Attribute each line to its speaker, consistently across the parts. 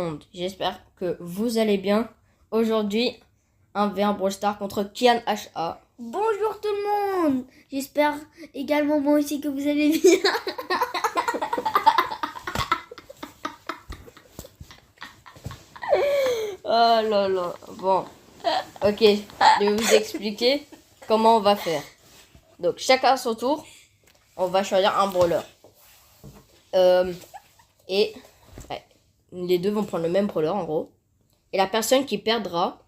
Speaker 1: monde, j'espère que vous allez bien. Aujourd'hui, un V1 Brawl Stars contre Kian HA.
Speaker 2: Bonjour tout le monde. J'espère également moi aussi que vous allez bien.
Speaker 1: Oh là là, bon. Ok, je vais vous expliquer comment on va faire. Donc, chacun à son tour, on va choisir un brawler. Et les deux vont prendre le même brawler en gros. Et la personne qui perdra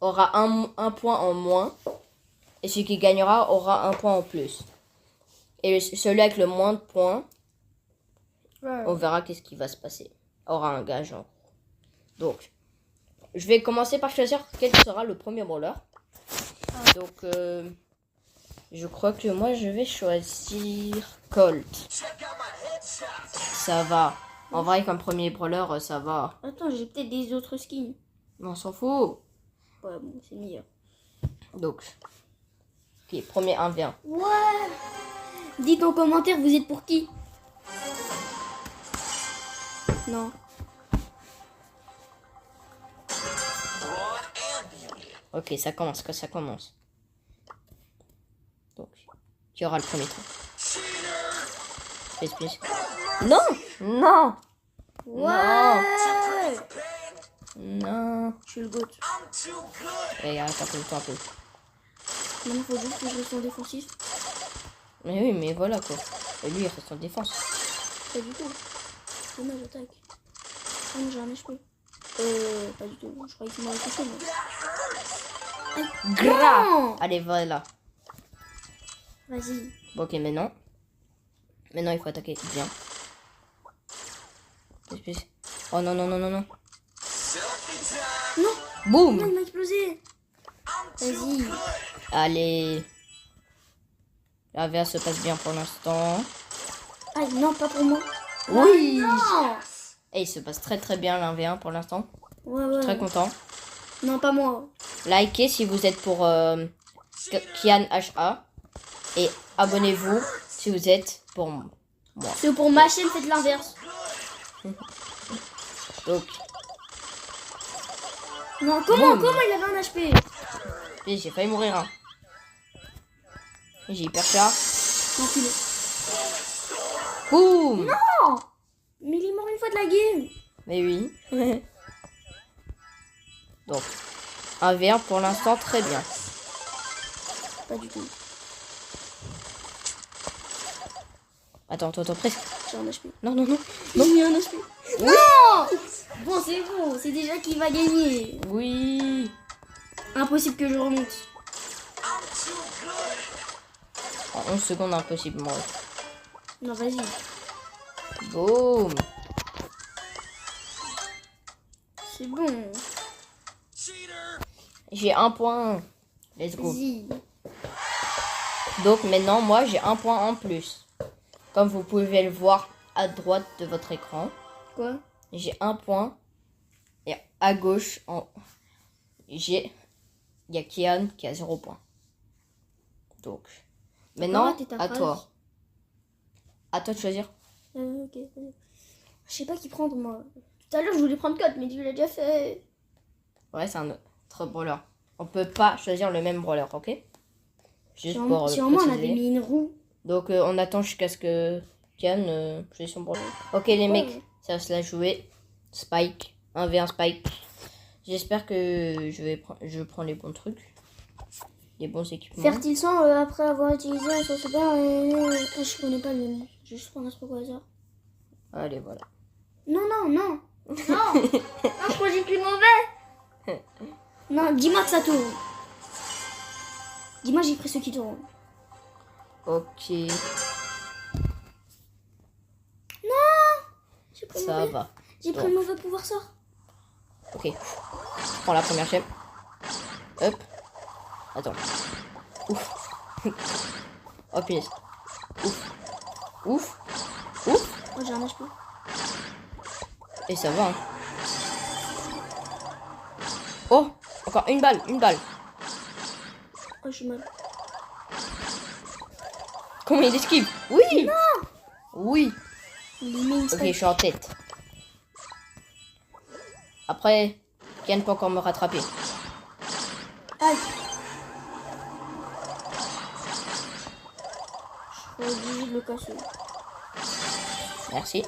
Speaker 1: aura un point en moins. Et celui qui gagnera aura un point en plus. Et celui avec le moins de points, on verra qu'est-ce qui va se passer. Aura un gage. Donc, je vais commencer par choisir quel sera le premier brawler. Donc, je crois que moi, je vais choisir Colt. Ça va. En vrai, comme premier brawler, ça va.
Speaker 2: Attends, j'ai peut-être des autres skins.
Speaker 1: Mais on s'en fout.
Speaker 2: Ouais, bon, c'est meilleur.
Speaker 1: Donc, ok, premier 1v1.
Speaker 2: Ouais. Dites en commentaire, vous êtes pour qui? Non.
Speaker 1: Ok, ça commence, ça commence. Donc, qui aura le premier tour? Plus. Non! Non!
Speaker 2: Ouais.
Speaker 1: Non!
Speaker 2: Je suis le goat.
Speaker 1: Et arrête un peu le temps un peu.
Speaker 2: Maintenant, faut juste que je reste en défensif.
Speaker 1: Mais oui, mais voilà quoi. Et lui, il reste en défense.
Speaker 2: Pas du tout. Dommage, j'attaque. Ah non, j'ai un HP. Pas du tout. Je croyais qu'il m'aurait touché, moi.
Speaker 1: Gras! Allez, voilà.
Speaker 2: Vas-y.
Speaker 1: Bon, ok, maintenant. Maintenant, il faut attaquer bien. Plus. Oh non, non, non, non, non.
Speaker 2: Non!
Speaker 1: Boum!
Speaker 2: Non, il m'a explosé! Vas-y.
Speaker 1: Allez. La VA se passe bien pour l'instant.
Speaker 2: Ah non, pas pour moi.
Speaker 1: Oui!
Speaker 2: Non!
Speaker 1: Et il se passe très très bien l'un-v1 pour l'instant.
Speaker 2: Ouais.
Speaker 1: Très content.
Speaker 2: Non, pas moi.
Speaker 1: Likez si vous êtes pour Kian HA. Et abonnez-vous si vous êtes pour moi.
Speaker 2: C'est pour ma chaîne, faites l'inverse.
Speaker 1: Donc,
Speaker 2: Non, comment il avait un HP?
Speaker 1: j'ai failli mourir. Hein. J'ai hyper peur.
Speaker 2: Enculé.
Speaker 1: Boum!
Speaker 2: Non! Mais il est mort une fois de la game.
Speaker 1: Mais oui. Donc, un V1 pour l'instant très bien.
Speaker 2: Pas du tout.
Speaker 1: Attends, presque.
Speaker 2: J'ai un HP.
Speaker 1: Non, non, non.
Speaker 2: Non, il y a un HP. Non! Bon, c'est bon. C'est déjà qui va gagner.
Speaker 1: Oui.
Speaker 2: Impossible que je remonte.
Speaker 1: En 11 secondes, impossible. Moi.
Speaker 2: Non, vas-y.
Speaker 1: Boum.
Speaker 2: C'est bon.
Speaker 1: J'ai un point. Let's go.
Speaker 2: Vas-y.
Speaker 1: Donc maintenant, moi, j'ai un point en plus. Comme vous pouvez le voir à droite de votre écran.
Speaker 2: Quoi?
Speaker 1: J'ai un point. Et à gauche, il y a Kian qui a 0 point. Donc, maintenant,
Speaker 2: raté ta
Speaker 1: à
Speaker 2: phrase.
Speaker 1: toi. À toi de choisir.
Speaker 2: Ok. Je sais pas qui prendre, moi. Tout à l'heure, je voulais prendre Colt, mais tu l'as déjà fait.
Speaker 1: Ouais, c'est un autre brawler. On peut pas choisir le même brawler, ok? Juste pour
Speaker 2: Sur moi, on
Speaker 1: préciser.
Speaker 2: avait mis une roue.
Speaker 1: Donc, on attend jusqu'à ce que Kian choisisse son brawler. Ok, les mecs, ça va se la jouer. Spike. 1v1 Spike. J'espère que je prends les bons trucs. Les bons équipements.
Speaker 2: Fertile sang après avoir utilisé un sauce super. Je connais pas le nom. Je vais juste prendre un truc au hasard.
Speaker 1: Allez, voilà.
Speaker 2: Non. Non, je crois que j'ai plus le mauvais. Non, dis-moi que ça tourne. Dis-moi j'ai pris ce qui tourne.
Speaker 1: Ok,
Speaker 2: J'ai pris le
Speaker 1: ça
Speaker 2: mauvais.
Speaker 1: va.
Speaker 2: J'ai pris le mauvais pouvoir sort.
Speaker 1: Ok. Je prends la première chaîne. Hop. Attends. Ouf. Oh punaise. Ouf.
Speaker 2: Oh, j'ai un HP.
Speaker 1: Et ça va. Hein. Oh, encore une balle.
Speaker 2: Oh, je suis mal.
Speaker 1: Comment il esquive? Oui.
Speaker 2: Non.
Speaker 1: Oui. Ok, je suis en tête. Après, Kian peut encore me rattraper.
Speaker 2: Aïe. Je suis obligée de le casser.
Speaker 1: Merci.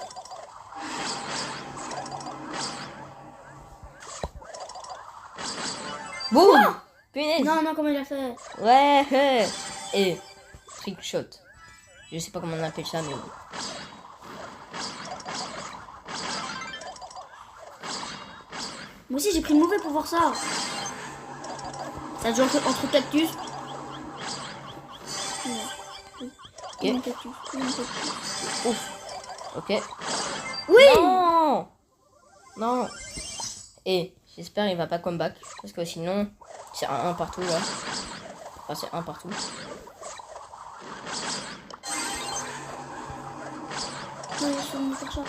Speaker 1: Boum! Punaise!
Speaker 2: Non, non, comment il a fait?
Speaker 1: Ouais! Et trick shot. Je sais pas comment on appelle ça, mais bon.
Speaker 2: Moi aussi, j'ai pris le mauvais pour voir ça. Ça joue entre cactus.
Speaker 1: Ok.
Speaker 2: Cactus.
Speaker 1: Ouf. Ok.
Speaker 2: Oui!
Speaker 1: Non! Non! Et j'espère il va pas comeback. Parce que sinon, c'est un partout là. Enfin, c'est un partout.
Speaker 2: Ouais, je suis venue faire ça. Ouais,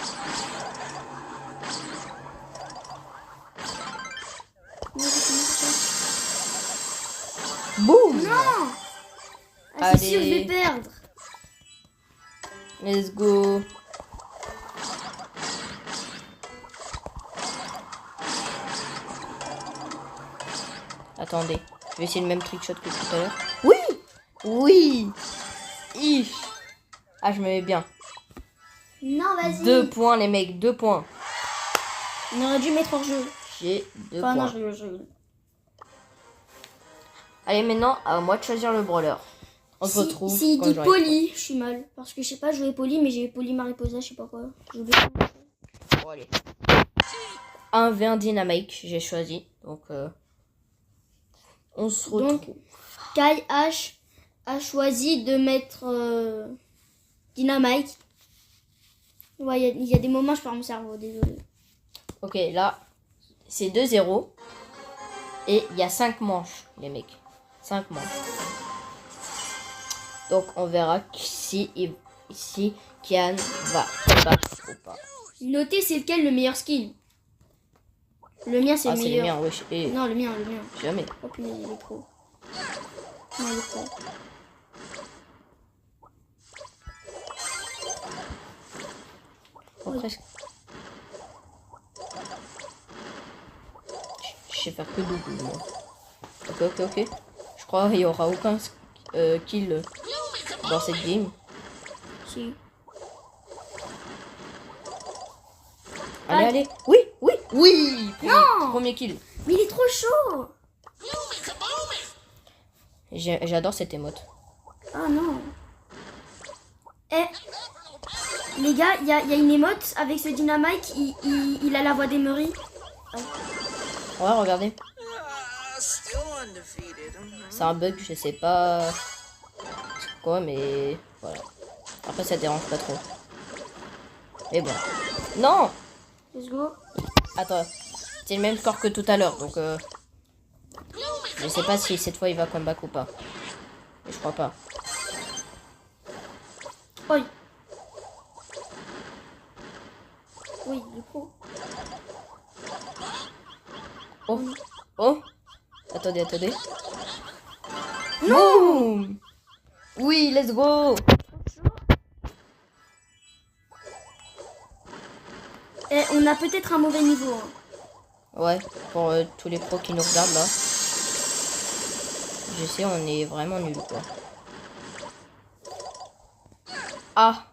Speaker 2: je suis venue faire ça.
Speaker 1: Boum!
Speaker 2: Non! Ah, c'est sûr, je
Speaker 1: Allez.
Speaker 2: vais perdre.
Speaker 1: Let's go! Attendez, je vais essayer le même trick shot que tout à l'heure. Oui! Oui! Ish. Ah, je me mets bien.
Speaker 2: Non, vas-y.
Speaker 1: 2 points, les mecs, 2 points.
Speaker 2: On aurait dû mettre hors jeu.
Speaker 1: J'ai 2
Speaker 2: Enfin,
Speaker 1: points.
Speaker 2: non, je rigole.
Speaker 1: Allez, maintenant, à moi de choisir le brawler. On se retrouve.
Speaker 2: S'il
Speaker 1: quand
Speaker 2: dit
Speaker 1: j'aurai-
Speaker 2: poli, je suis mal. Parce que je sais pas jouer poli, mais j'ai poli Mariposa, je sais pas quoi. J'ai oublié.
Speaker 1: Bon, allez. 1v1 Dynamite, j'ai choisi. Donc, on se retrouve.
Speaker 2: Donc, Kai H a choisi de mettre Dynamite. Ouais, il y a des moments, je perds mon cerveau, désolé.
Speaker 1: Ok, là, c'est 2-0. Et il y a 5 manches, les mecs. 5 manches. Donc, on verra si Kian va battre ou pas.
Speaker 2: Notez, c'est lequel le meilleur skill. Le mien, c'est
Speaker 1: Ah,
Speaker 2: le
Speaker 1: c'est les
Speaker 2: meilleur.
Speaker 1: miens, wesh. Et
Speaker 2: Non, le mien.
Speaker 1: jamais.
Speaker 2: Oh punaise, il est pro. Non, il est pro.
Speaker 1: Oh, presque. Je sais faire que double, moi. Ok. Je crois qu'il n'y aura aucun kill dans cette game.
Speaker 2: Si.
Speaker 1: Allez. Oui.
Speaker 2: Non.
Speaker 1: Premier kill.
Speaker 2: Mais il est trop chaud.
Speaker 1: J'adore cette émote.
Speaker 2: Ah non. Eh, les gars, il y a une émote avec ce dynamite, il a la voix d'Emery.
Speaker 1: Ouais, regardez. C'est un bug, je sais pas c'est quoi, mais voilà. Après, ça dérange pas trop. Mais bon. Non!
Speaker 2: Let's go.
Speaker 1: Attends. C'est le même score que tout à l'heure, donc je sais pas si cette fois il va comeback ou pas. Mais je crois pas.
Speaker 2: Oi. Oui, du coup.
Speaker 1: Oh! Attendez. Non! Oui, let's go!
Speaker 2: Eh, on a peut-être un mauvais niveau. Hein.
Speaker 1: Ouais, pour tous les pros qui nous regardent là. Je sais, on est vraiment nuls quoi. Ah!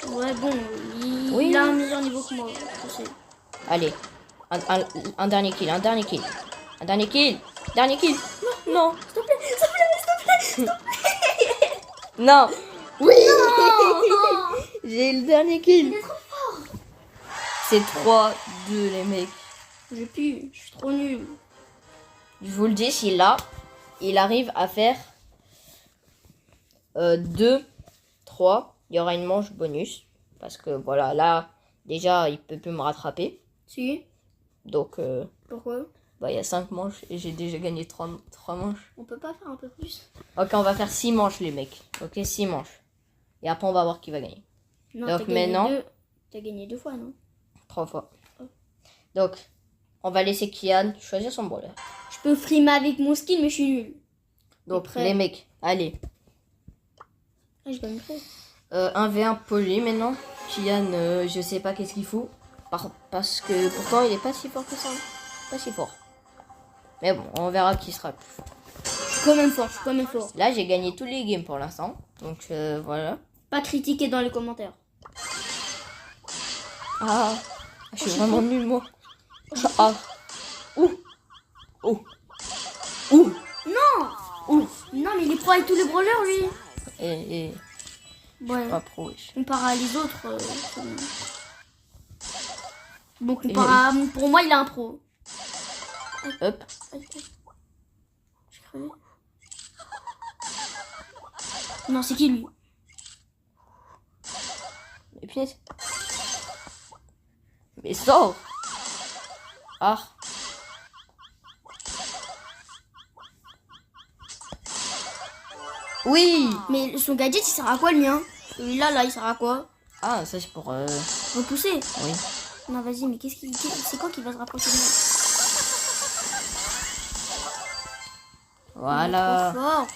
Speaker 2: Ouais, bon,
Speaker 1: Oui.
Speaker 2: il a un meilleur niveau que moi. Je sais.
Speaker 1: Allez, un dernier kill. Dernier kill. Non!
Speaker 2: S'il te plaît.
Speaker 1: Non! Oui!
Speaker 2: Non.
Speaker 1: J'ai le dernier kill.
Speaker 2: Il est trop fort.
Speaker 1: C'est 3-2 les mecs.
Speaker 2: Je suis trop nul.
Speaker 1: Je vous le dis, si là, il arrive à faire 2, 3, il y aura une manche bonus. Parce que voilà, là, déjà, il peut plus me rattraper.
Speaker 2: Si.
Speaker 1: Donc,
Speaker 2: Pourquoi?
Speaker 1: bah, il y a 5 manches et j'ai déjà gagné 3 manches.
Speaker 2: On peut pas faire un peu plus?
Speaker 1: Ok, on va faire 6 manches les mecs. Ok, 6 manches. Et après, on va voir qui va gagner.
Speaker 2: Non,
Speaker 1: Donc,
Speaker 2: t'as gagné
Speaker 1: maintenant-
Speaker 2: T'as gagné 2 fois, non?
Speaker 1: 3 fois.
Speaker 2: Oh.
Speaker 1: Donc, on va laisser Kian choisir son brawler.
Speaker 2: Je peux frimer avec mon skill, mais je suis nul.
Speaker 1: Donc,
Speaker 2: prêt?
Speaker 1: les mecs, allez.
Speaker 2: Ah, j'ai pas mis prêt.
Speaker 1: 1v1 poli maintenant. Kian, je sais pas qu'est-ce qu'il fout. Parce que pourtant, il est pas si fort que ça. Pas si fort. Mais bon, on verra qui sera plus fort.
Speaker 2: Je suis quand même fort, je suis quand même fort.
Speaker 1: Là, j'ai gagné tous les games pour l'instant. Donc, voilà.
Speaker 2: Pas critiquer dans les commentaires.
Speaker 1: Ah, je suis vraiment nul, moi. Ah. Ouh. Ouh. Ouh.
Speaker 2: Non.
Speaker 1: Ouh.
Speaker 2: Non, mais il est pro avec tous les brawlers, lui.
Speaker 1: Et
Speaker 2: Ouais.
Speaker 1: pas pro, wesh.
Speaker 2: Comparé à les autres. C'est bon, comparé à... Pour moi, il est un pro.
Speaker 1: Hop.
Speaker 2: J'ai crevé. Non, c'est qui lui?
Speaker 1: Et puis. Mais sors. Ah. Oui.
Speaker 2: Mais son gadget, il sert à quoi le mien? Celui-là, il sert à quoi?
Speaker 1: Ah, ça c'est pour...
Speaker 2: Repousser?
Speaker 1: Oui.
Speaker 2: Non, vas-y, mais c'est quoi qui va se rapprocher de moi?
Speaker 1: Voilà.
Speaker 2: Trop fort.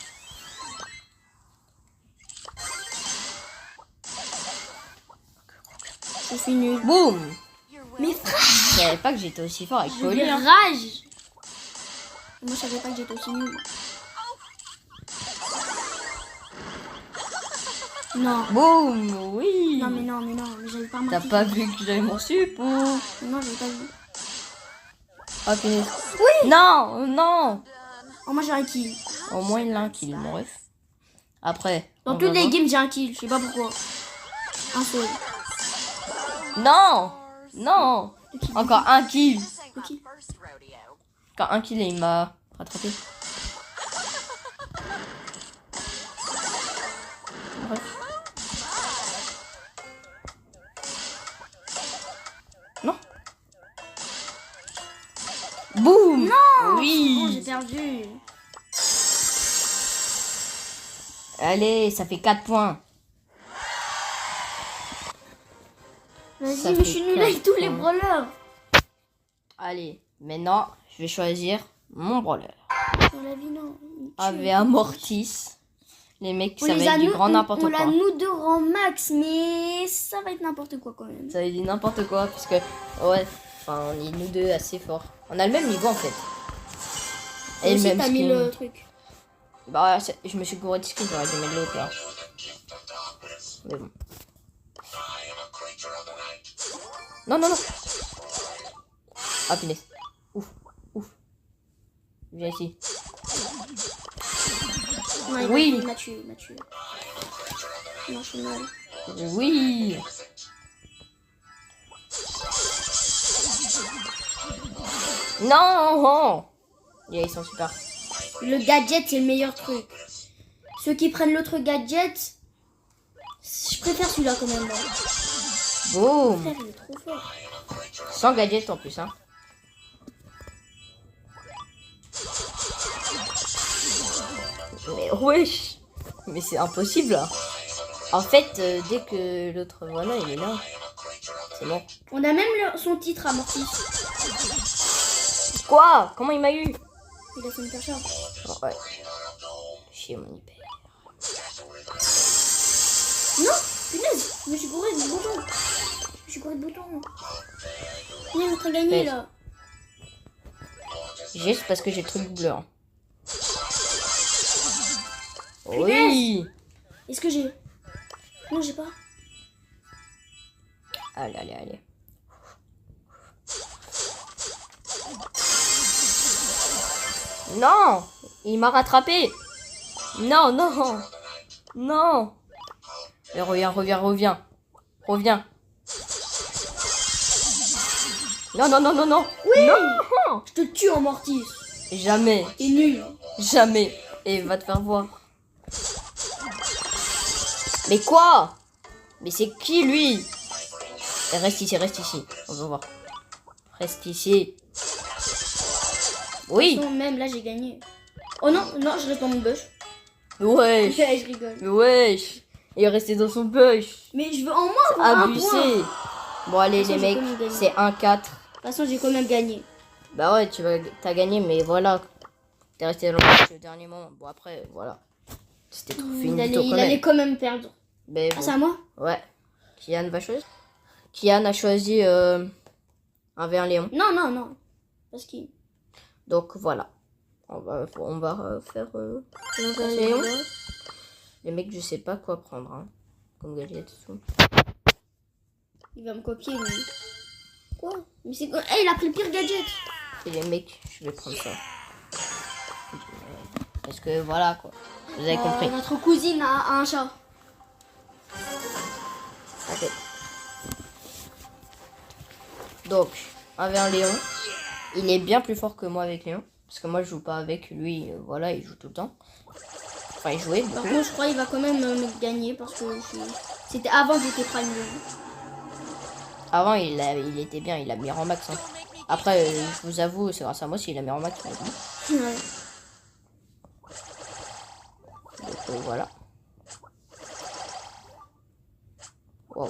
Speaker 2: Je suis nul.
Speaker 1: Boum.
Speaker 2: Mais frère,
Speaker 1: Je savais pas que j'étais aussi fort avec
Speaker 2: j'ai
Speaker 1: Pauline.
Speaker 2: rage. Moi, je savais pas que j'étais aussi nul. Non.
Speaker 1: Boum. Oui.
Speaker 2: Non, mais j'avais pas remarqué.
Speaker 1: T'as pas vu que j'avais mon sup ou...
Speaker 2: Non, j'avais pas vu.
Speaker 1: Ah, punaise. Oui. Non, non.
Speaker 2: Oh, moi, j'ai un kill.
Speaker 1: Au moins il a un kill, mon ref. Après.
Speaker 2: Dans
Speaker 1: on
Speaker 2: toutes
Speaker 1: va
Speaker 2: les
Speaker 1: voir.
Speaker 2: games, j'ai un kill. Je sais pas pourquoi. Un seul.
Speaker 1: Non. Non.
Speaker 2: Deux kills.
Speaker 1: Encore un kill.
Speaker 2: Deux kills.
Speaker 1: Encore un kill et il m'a rattrapé. Bref. Non. Boum.
Speaker 2: Non.
Speaker 1: Oui.
Speaker 2: Bon, j'ai perdu.
Speaker 1: Allez, ça fait 4 points.
Speaker 2: Vas-y,
Speaker 1: Ça
Speaker 2: mais
Speaker 1: fait
Speaker 2: je suis nulle avec tous les
Speaker 1: points.
Speaker 2: brawlers.
Speaker 1: Allez, maintenant, je vais choisir mon brawler.
Speaker 2: Dans la vie, non. Il tue.
Speaker 1: Avec un Mortis. Les mecs,
Speaker 2: On
Speaker 1: ça
Speaker 2: les
Speaker 1: va
Speaker 2: a
Speaker 1: être du
Speaker 2: nous-
Speaker 1: grand n'importe
Speaker 2: on
Speaker 1: quoi.
Speaker 2: l'a nous deux rang max, mais ça va être n'importe quoi quand même.
Speaker 1: Ça va être du n'importe quoi, parce que, ouais, enfin, on est nous deux assez forts. On a le même niveau en fait.
Speaker 2: Et aussi,
Speaker 1: même
Speaker 2: t'as mis
Speaker 1: skin.
Speaker 2: le truc.
Speaker 1: Bah, je me suis gouré de skin, j'aurais dû mettre l'autre là. Mais bon. Non, non, non. Ah, punaise. Ouf, ouf. Viens ici.
Speaker 2: Non,
Speaker 1: Oui.
Speaker 2: il m'a tué, il m'a tué. Non, je suis mal.
Speaker 1: Oui. Non. Yeah, ils sont super.
Speaker 2: Le gadget, c'est le meilleur truc. Ceux qui prennent l'autre gadget, je préfère celui-là quand même. Moi.
Speaker 1: Boum.
Speaker 2: Frère, il est trop fort.
Speaker 1: Sans gadget en plus, hein. Mais wesh. Mais c'est impossible là. En fait, dès que l'autre voilà, il est là. C'est bon.
Speaker 2: On a même son titre à Mortis.
Speaker 1: Quoi? Comment il m'a eu?
Speaker 2: Il a son hyper cher.
Speaker 1: Oh, ouais. Chier mon hyper.
Speaker 2: Non, punaise, je me suis gouré de bouton. Je me suis gouré de bouton. On est en train de gagner
Speaker 1: Ouais.
Speaker 2: là.
Speaker 1: Juste parce que j'ai le truc bleu. Hein. Oui.
Speaker 2: Est-ce que j'ai... Non, j'ai pas.
Speaker 1: Allez, allez, allez. Non, il m'a rattrapé. Non, non, non. Et reviens, reviens, reviens. Reviens. Non, non, non, non, non.
Speaker 2: Oui.
Speaker 1: Non.
Speaker 2: Je te tue en Mortis.
Speaker 1: Jamais,
Speaker 2: T'es nul.
Speaker 1: jamais. Et va te faire voir. Mais quoi? Mais c'est qui lui? Et reste ici, reste ici. On va voir. Reste ici. Oui.
Speaker 2: Non, même là, j'ai gagné. Oh non, non, je reste dans mon bush.
Speaker 1: Wesh.
Speaker 2: Je rigole.
Speaker 1: Mais wesh. Il est resté dans son bush.
Speaker 2: Mais je veux en moins pour un point. De
Speaker 1: Abusé. Bon allez
Speaker 2: De toute
Speaker 1: les
Speaker 2: façon,
Speaker 1: mecs,
Speaker 2: j'ai quand même gagné.
Speaker 1: c'est 1-4.
Speaker 2: toute façon, j'ai quand même gagné.
Speaker 1: Bah ouais, t'as gagné, mais voilà. T'es resté dans le match au dernier moment. Bon après, voilà. C'était trop fini
Speaker 2: Il
Speaker 1: quand
Speaker 2: allait
Speaker 1: même.
Speaker 2: quand même perdre.
Speaker 1: Ben,
Speaker 2: Ah,
Speaker 1: bon.
Speaker 2: c'est à moi?
Speaker 1: Ouais. Kian va choisir. Kian a choisi un Léon.
Speaker 2: Non. Parce que...
Speaker 1: Donc voilà. On va faire un Léon. Les mecs, je sais pas quoi prendre. Hein, comme gadget et tout.
Speaker 2: Il va me copier, lui. Quoi? Mais c'est quoi? Eh, il a pris le pire gadget.
Speaker 1: Et les mecs, je vais prendre ça. Parce que voilà quoi. Vous avez compris.
Speaker 2: Notre cousine a un chat.
Speaker 1: Ok. Donc, un Léon. Il est bien plus fort que moi avec Léon. Parce que moi, je joue pas avec lui. Voilà, il joue tout le temps. Enfin, il jouait.
Speaker 2: Par contre, je crois qu'il va quand même me gagner parce que c'était avant que j'étais Prime Léon.
Speaker 1: Avant, il était bien. Il a mis en max. Hein. Après, je vous avoue, c'est grâce à moi s'il a mis en max.
Speaker 2: Ouais.
Speaker 1: Donc, voilà. Wow.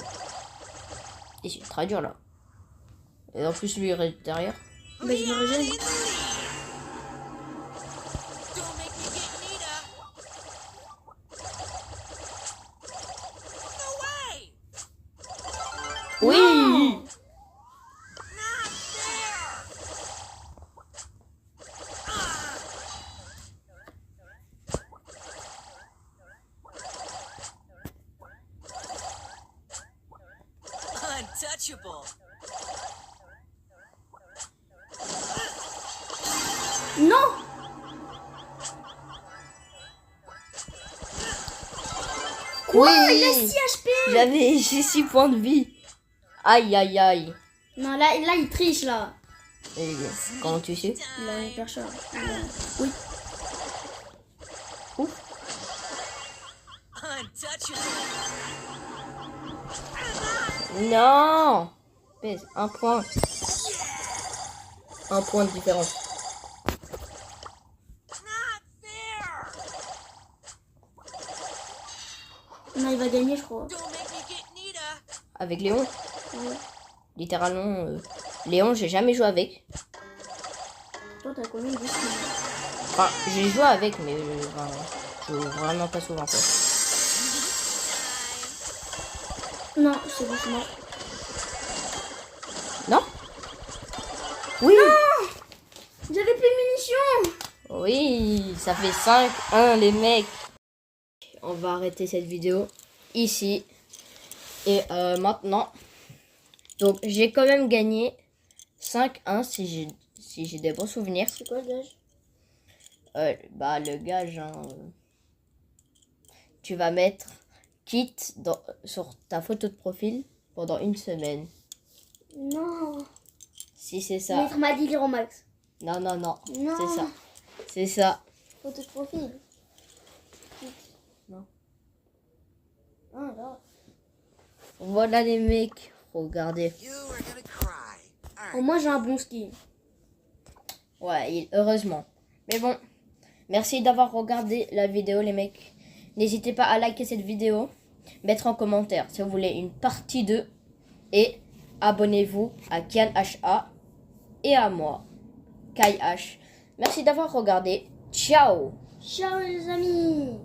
Speaker 1: Et c'est très dur là. Et en plus, lui, il reste derrière.
Speaker 2: Bah, je me régène.
Speaker 1: Oui.
Speaker 2: Non.
Speaker 3: Untouchable.
Speaker 2: Non. Quoi? Il a 6 HP.
Speaker 1: J'ai 6 points de vie. Aïe, aïe, aïe.
Speaker 2: Non, là, il triche, là.
Speaker 1: Et comment tu sais?
Speaker 2: Il a un hyper chat. Oui.
Speaker 3: Untouchable.
Speaker 1: Non. Pèse, un point. Un point de différence.
Speaker 3: Not fair.
Speaker 2: Non, il va gagner, je crois.
Speaker 3: Don't make me get Nita.
Speaker 1: Avec Léon?
Speaker 2: Ouais.
Speaker 1: Littéralement, Léon, j'ai jamais joué avec.
Speaker 2: Toi, t'as combien de skins?
Speaker 1: Enfin, j'ai joué avec, mais je joue vraiment pas souvent. Quoi.
Speaker 2: Non, c'est bon, c'est mort.
Speaker 1: Non? Oui!
Speaker 2: J'avais plus de munitions.
Speaker 1: Oui, ça fait 5-1 les mecs. On va arrêter cette vidéo ici. Et maintenant, donc j'ai quand même gagné 5-1 si j'ai des bons souvenirs.
Speaker 2: C'est quoi le gage?
Speaker 1: Bah le gage, hein, tu vas mettre quitte sur ta photo de profil pendant une semaine.
Speaker 2: Non.
Speaker 1: Si c'est ça.
Speaker 2: Mettre ma délire au max.
Speaker 1: Non, non, non.
Speaker 2: Non.
Speaker 1: C'est ça. C'est ça.
Speaker 2: Photo de profil.
Speaker 1: Non.
Speaker 2: Ah, là.
Speaker 1: Voilà les mecs. Regardez.
Speaker 3: You are gonna cry.
Speaker 2: Oh, moi, j'ai un bon skin.
Speaker 1: Ouais, heureusement. Mais bon, merci d'avoir regardé la vidéo les mecs. N'hésitez pas à liker cette vidéo, mettre en commentaire si vous voulez une partie 2 et abonnez-vous à Kian HA et à moi, Kai H. Merci d'avoir regardé. Ciao.
Speaker 2: Ciao les amis.